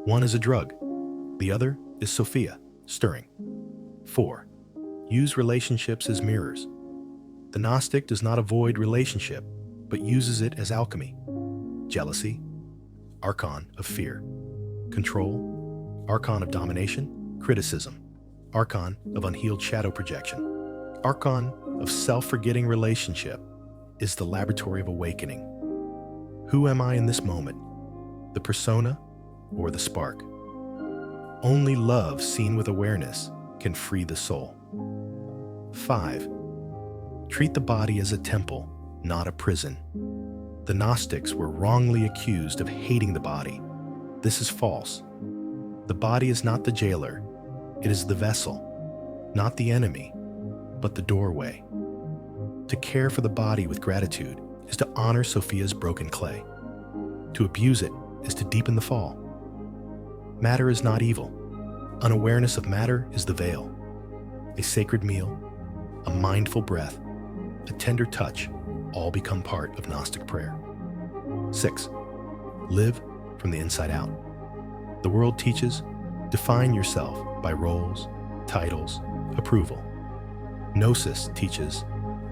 One is a drug, the other is Sophia, stirring. 4. Use relationships as mirrors. The Gnostic does not avoid relationship, but uses it as alchemy. Jealousy, archon of fear. Control, archon of domination, criticism. Archon of unhealed shadow projection. Archon of self-forgetting relationship is the laboratory of awakening. Who am I in this moment? The persona or the spark? Only love seen with awareness can free the soul. 5. Treat the body as a temple, not a prison. The Gnostics were wrongly accused of hating the body. This is false. The body is not the jailer. It is the vessel, not the enemy, but the doorway. To care for the body with gratitude is to honor Sophia's broken clay. To abuse it is to deepen the fall. Matter is not evil. Unawareness of matter is the veil. A sacred meal, a mindful breath, a tender touch, all become part of Gnostic prayer. 6. Live from the inside out. The world teaches, define yourself by roles, titles, approval. Gnosis teaches,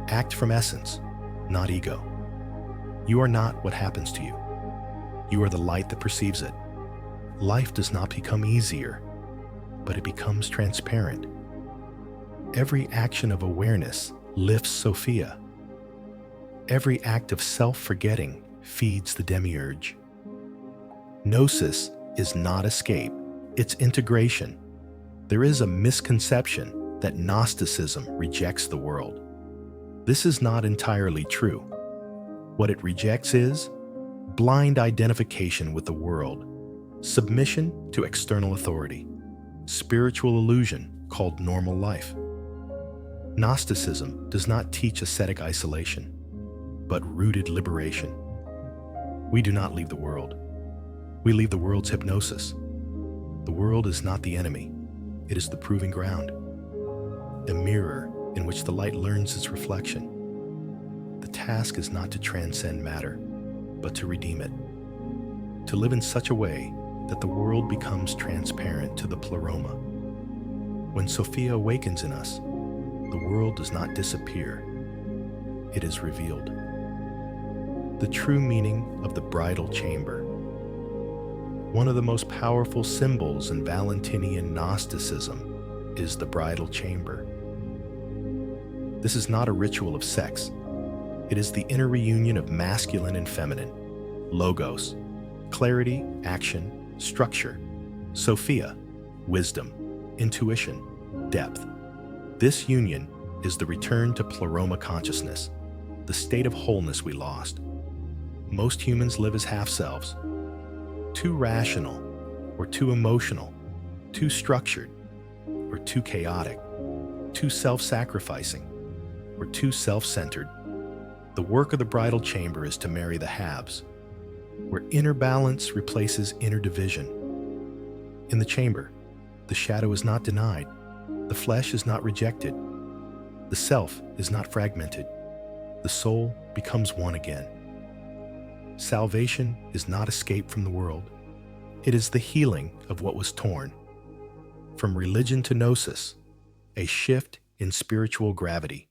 act from essence, not ego. You are not what happens to you. You are the light that perceives it. Life does not become easier, but it becomes transparent. Every action of awareness lifts Sophia. Every act of self-forgetting feeds the Demiurge. Gnosis is not escape, it's integration. There is a misconception that Gnosticism rejects the world. This is not entirely true. What it rejects is blind identification with the world, submission to external authority, spiritual illusion called normal life. Gnosticism does not teach ascetic isolation, but rooted liberation. We do not leave the world. We leave the world's hypnosis. The world is not the enemy. It is the proving ground, a mirror in which the light learns its reflection. The task is not to transcend matter, but to redeem it, to live in such a way that the world becomes transparent to the Pleroma. When Sophia awakens in us, the world does not disappear, it is revealed. The true meaning of the bridal chamber. One of the most powerful symbols in Valentinian Gnosticism is the bridal chamber. This is not a ritual of sex. It is the inner reunion of masculine and feminine, logos, clarity, action, structure, Sophia, wisdom, intuition, depth. This union is the return to Pleroma consciousness, the state of wholeness we lost. Most humans live as half-selves, too rational or too emotional, too structured or too chaotic, too self-sacrificing or too self-centered. The work of the bridal chamber is to marry the halves, where inner balance replaces inner division. In the chamber, the shadow is not denied, the flesh is not rejected, the self is not fragmented, the soul becomes one again. Salvation is not escape from the world. It is the healing of what was torn. From religion to Gnosis, a shift in spiritual gravity.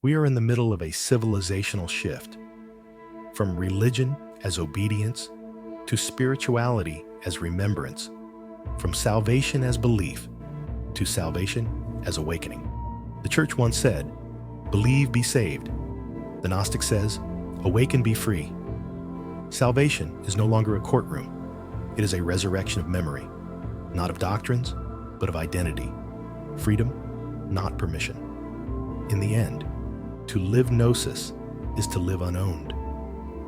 We are in the middle of a civilizational shift. From religion as obedience to spirituality as remembrance. From salvation as belief to salvation as awakening. The church once said, "Believe, be saved." The Gnostic says, "Awaken, be free." Salvation is no longer a courtroom. It is a resurrection of memory, not of doctrines, but of identity. Freedom, not permission. In the end, to live Gnosis is to live unowned,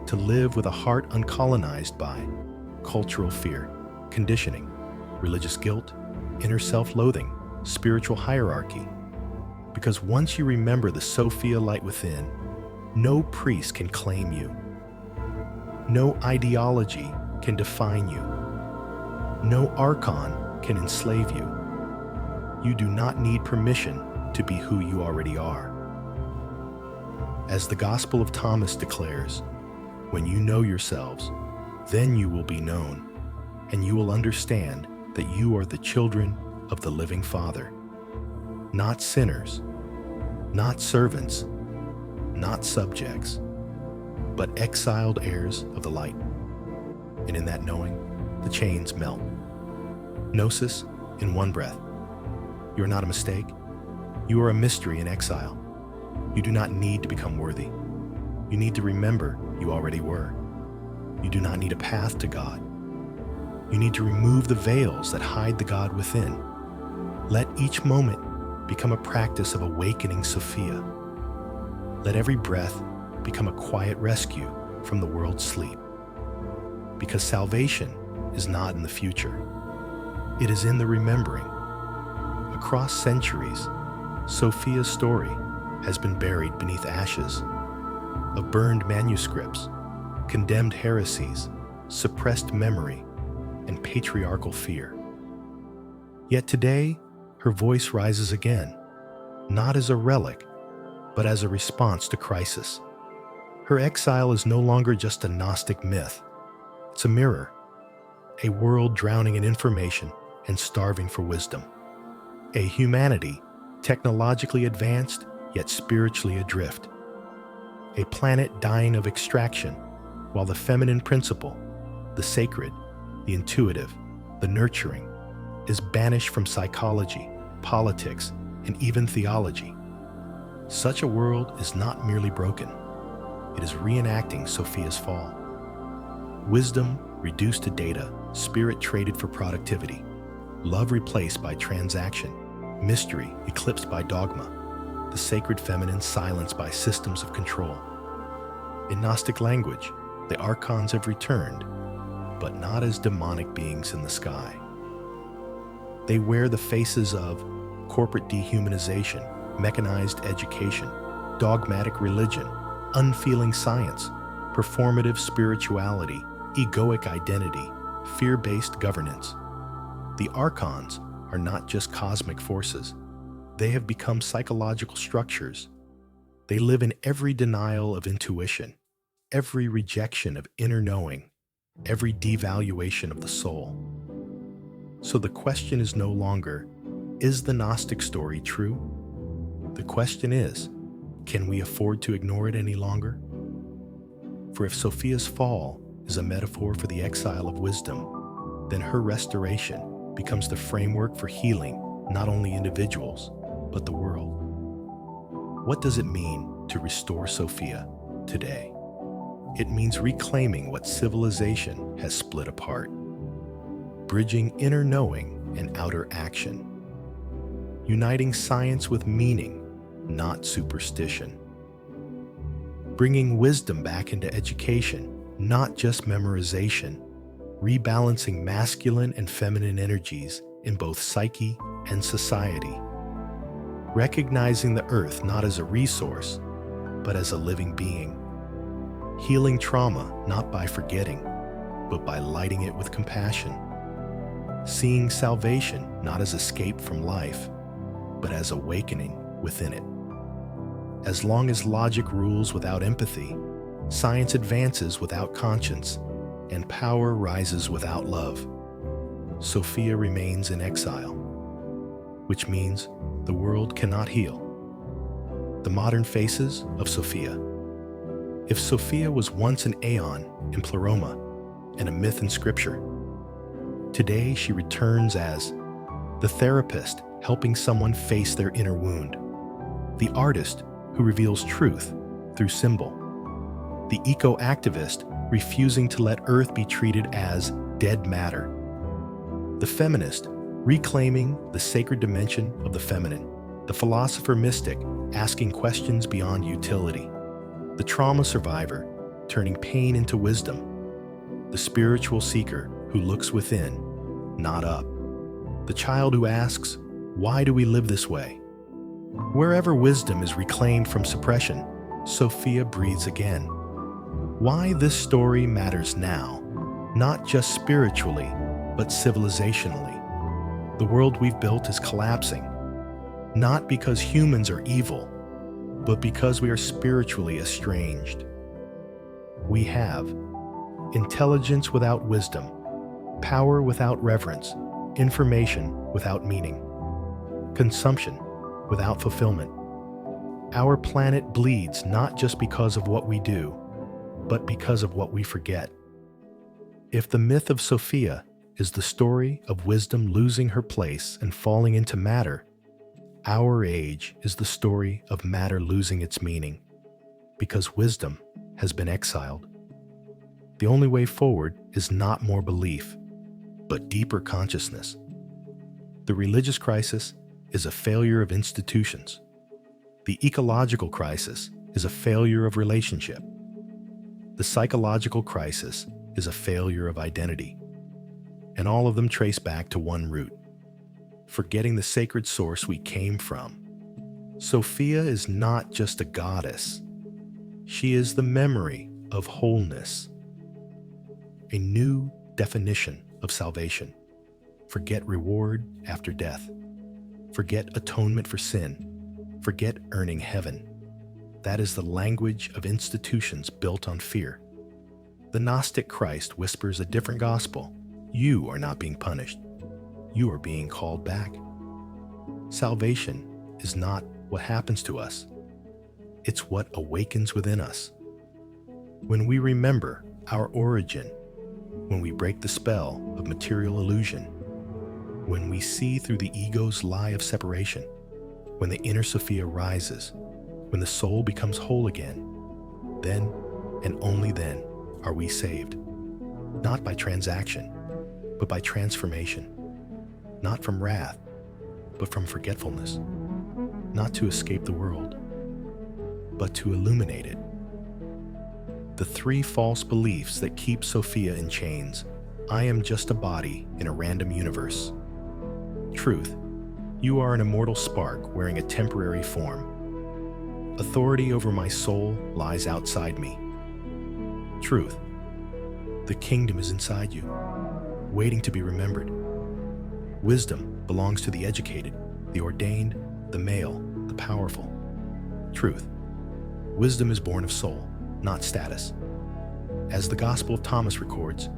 to live with a heart uncolonized by cultural fear, conditioning, religious guilt, inner self-loathing, spiritual hierarchy. Because once you remember the Sophia light within, no priest can claim you. No ideology can define you. No archon can enslave you. You do not need permission to be who you already are. As the Gospel of Thomas declares, when you know yourselves, then you will be known, and you will understand that you are the children of the living Father, not sinners, not servants, not subjects, but exiled heirs of the light. And in that knowing, the chains melt. Gnosis in one breath. You are not a mistake. You are a mystery in exile. You do not need to become worthy. You need to remember you already were. You do not need a path to God. You need to remove the veils that hide the God within. Let each moment become a practice of awakening Sophia. Let every breath become a quiet rescue from the world's sleep. Because salvation is not in the future. It is in the remembering. Across centuries, Sophia's story has been buried beneath ashes of burned manuscripts, condemned heresies, suppressed memory, and patriarchal fear. Yet today, her voice rises again, not as a relic, but as a response to crisis. Her exile is no longer just a Gnostic myth. It's a mirror, a world drowning in information and starving for wisdom. A humanity technologically advanced yet spiritually adrift. A planet dying of extraction while the feminine principle, the sacred, the intuitive, the nurturing, is banished from psychology, politics, and even theology. Such a world is not merely broken. It is reenacting Sophia's fall. Wisdom reduced to data, spirit traded for productivity, love replaced by transaction, mystery eclipsed by dogma, the sacred feminine silenced by systems of control. In Gnostic language, the archons have returned, but not as demonic beings in the sky. They wear the faces of corporate dehumanization, mechanized education, dogmatic religion, unfeeling science, performative spirituality, egoic identity, fear-based governance. The archons are not just cosmic forces. They have become psychological structures. They live in every denial of intuition, every rejection of inner knowing, every devaluation of the soul. So the question is no longer, is the Gnostic story true? The question is, can we afford to ignore it any longer? For if Sophia's fall is a metaphor for the exile of wisdom, then her restoration becomes the framework for healing not only individuals, but the world. What does it mean to restore Sophia today? It means reclaiming what civilization has split apart, bridging inner knowing and outer action, uniting science with meaning, not superstition, bringing wisdom back into education, not just memorization, rebalancing masculine and feminine energies in both psyche and society, recognizing the earth not as a resource, but as a living being, healing trauma not by forgetting, but by lighting it with compassion, seeing salvation not as escape from life, but as awakening within it. As long as logic rules without empathy, science advances without conscience, and power rises without love, Sophia remains in exile, which means the world cannot heal. The modern faces of Sophia. If Sophia was once an aeon in Pleroma and a myth in scripture, today she returns as the therapist helping someone face their inner wound, the artist who reveals truth through symbol, the eco-activist refusing to let Earth be treated as dead matter, the feminist reclaiming the sacred dimension of the feminine, the philosopher mystic asking questions beyond utility, the trauma survivor turning pain into wisdom, the spiritual seeker who looks within, not up, the child who asks, why do we live this way? Wherever wisdom is reclaimed from suppression, Sophia breathes again. Why this story matters now, not just spiritually, but civilizationally. The world we've built is collapsing, not because humans are evil, but because we are spiritually estranged. We have intelligence without wisdom, power without reverence, information without meaning, consumption without fulfillment. Our planet bleeds not just because of what we do, but because of what we forget. If the myth of Sophia is the story of wisdom losing her place and falling into matter, our age is the story of matter losing its meaning, because wisdom has been exiled. The only way forward is not more belief, but deeper consciousness. The religious crisis is a failure of institutions. The ecological crisis is a failure of relationship. The psychological crisis is a failure of identity. And all of them trace back to one root: forgetting the sacred source we came from. Sophia is not just a goddess. She is the memory of wholeness. A new definition of salvation. Forget reward after death. Forget atonement for sin. Forget earning heaven. That is the language of institutions built on fear. The Gnostic Christ whispers a different gospel. You are not being punished. You are being called back. Salvation is not what happens to us. It's what awakens within us. When we remember our origin, when we break the spell of material illusion, when we see through the ego's lie of separation, when the inner Sophia rises, when the soul becomes whole again, then and only then are we saved. Not by transaction, but by transformation. Not from wrath, but from forgetfulness. Not to escape the world, but to illuminate it. The three false beliefs that keep Sophia in chains. I am just a body in a random universe. Truth. You are an immortal spark wearing a temporary form. Authority over my soul lies outside me. Truth. The kingdom is inside you, waiting to be remembered. Wisdom belongs to the educated, the ordained, the male, the powerful. Truth. Wisdom is born of soul, not status. As the Gospel of Thomas records,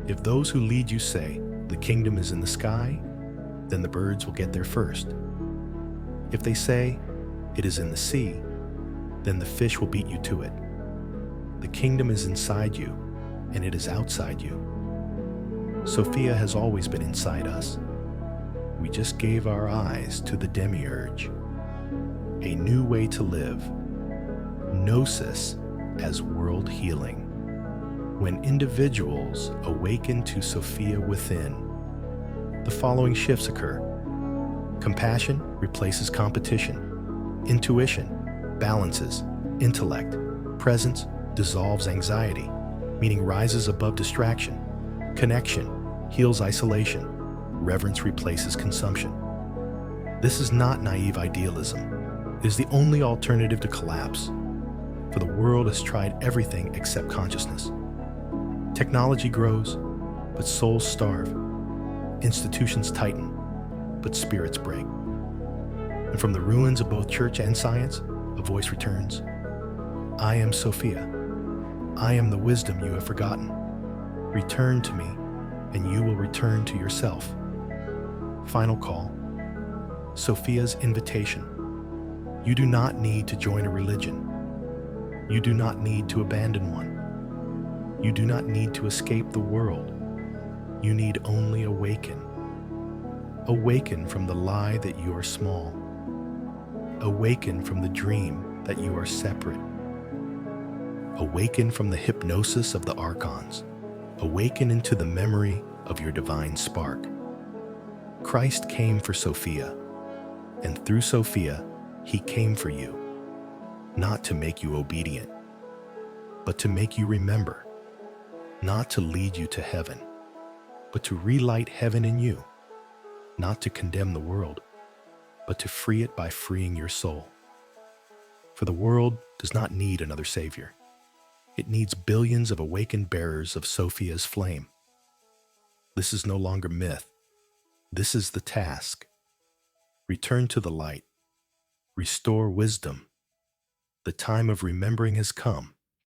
if those who lead you say, the kingdom is in the sky, then the birds will get there first. If they say, it is in the sea, then the fish will beat you to it. The kingdom is inside you, and it is outside you. Sophia has always been inside us. We just gave our eyes to the Demiurge. A new way to live. Gnosis as world healing. When individuals awaken to Sophia within, the following shifts occur. Compassion replaces competition. Intuition balances intellect. Presence dissolves anxiety, meaning rises above distraction. Connection heals isolation. Reverence replaces consumption. This is not naive idealism. It is the only alternative to collapse, for the world has tried everything except consciousness. Technology grows, but souls starve. Institutions tighten, but spirits break. And from the ruins of both church and science, a voice returns. I am Sophia. I am the wisdom you have forgotten. Return to me, and you will return to yourself. Final call. Sophia's invitation. You do not need to join a religion. You do not need to abandon one. You do not need to escape the world. You need only awaken. Awaken from the lie that you are small. Awaken from the dream that you are separate. Awaken from the hypnosis of the archons. Awaken into the memory of your divine spark. Christ came for Sophia, and through Sophia, he came for you, not to make you obedient, but to make you remember, not to lead you to heaven, but to relight heaven in you, not to condemn the world, but to free it by freeing your soul. For the world does not need another savior. It needs billions of awakened bearers of Sophia's flame. This is no longer myth. This is the task. Return to the light. Restore wisdom. The time of remembering has come.